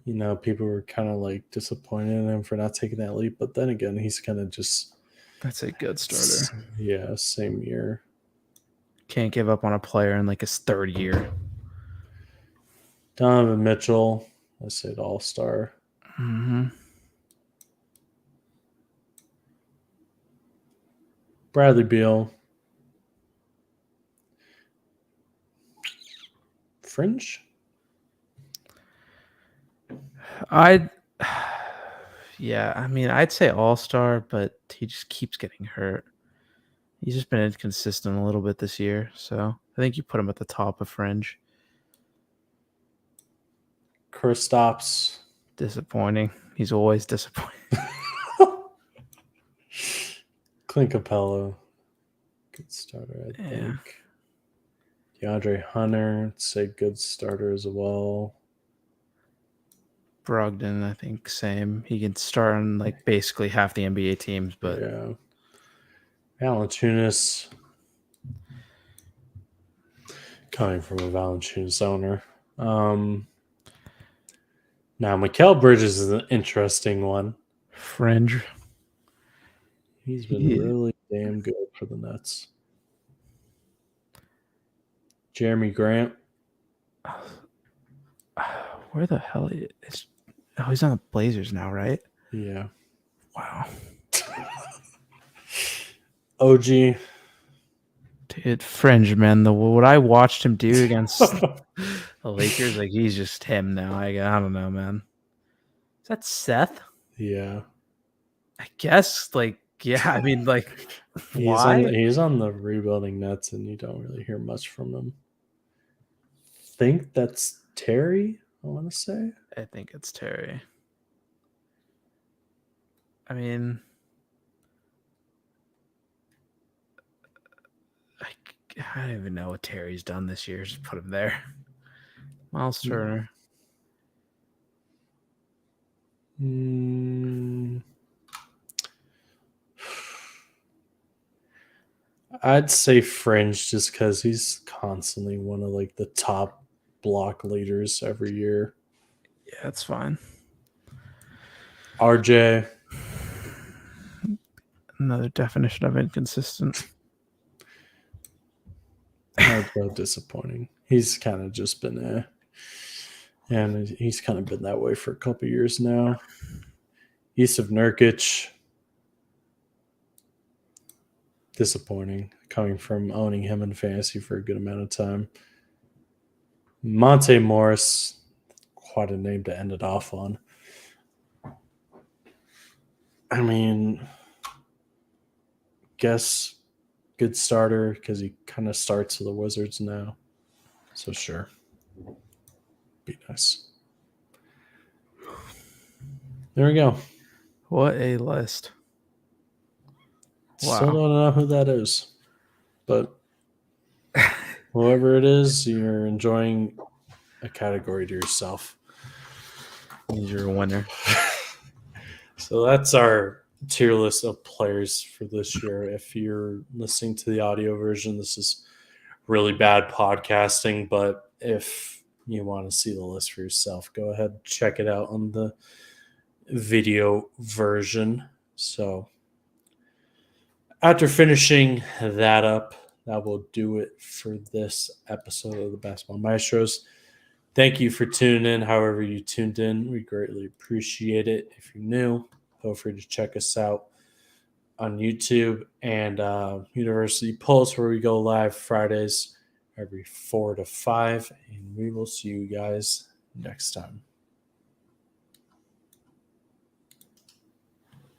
people were kind of like disappointed in him for not taking that leap, but then again, he's kind of just. That's a good starter. Yeah, same year. Can't give up on a player in like his third year. Donovan Mitchell, I said all-star. Mm-hmm. Bradley Beal. Fringe? I'd say all-star, but he just keeps getting hurt. He's just been inconsistent a little bit this year, so I think you put him at the top of fringe. Kristaps. Disappointing. He's always disappointing. Clint Capella. Good starter, I think. DeAndre Hunter, I'd say good starter as well. Brogdon, I think, same. He can start on like basically half the NBA teams, but yeah. Valanciunas. Coming from a Valanciunas owner. Now, Mikal Bridges is an interesting one. fringe. He's been really damn good for the Nets. Jeremy Grant. Where the hell is? Oh, he's on the Blazers now, right? Yeah. Wow. OG. Dude, fringe, man. What I watched him do against the Lakers, like he's just him now. I don't know, man. Is that Seth? Yeah. I guess, like, yeah. I mean, like, why? He's on the rebuilding Nets, and you don't really hear much from him. Think that's Terry, I want to say. I think it's Terry. I mean, I don't even know what Terry's done this year. Just put him there. Miles Turner. I'd say Fringe just because he's constantly one of like the top block leaders every year. Yeah, that's fine. RJ. Another definition of inconsistent. RJ disappointing. He's kind of just been and he's kind of been that way for a couple years now. Yusuf Nurkic. Disappointing coming from owning him in fantasy for a good amount of time. Monte Morris, quite a name to end it off on. I mean, guess good starter because he kind of starts with the Wizards now. So sure. Be nice. There we go. What a list. Wow. Still don't know who that is. But Whoever it is, you're enjoying a category to yourself. You're a winner. So that's our tier list of players for this year. If you're listening to the audio version, this is really bad podcasting, but if you want to see the list for yourself, go ahead and check it out on the video version. So after finishing that up, that will do it for this episode of the Basketball Maestros. Thank you for tuning in. However you tuned in, we greatly appreciate it. If you're new, feel free to check us out on YouTube and University Pulse, where we go live Fridays every 4 to 5. And we will see you guys next time.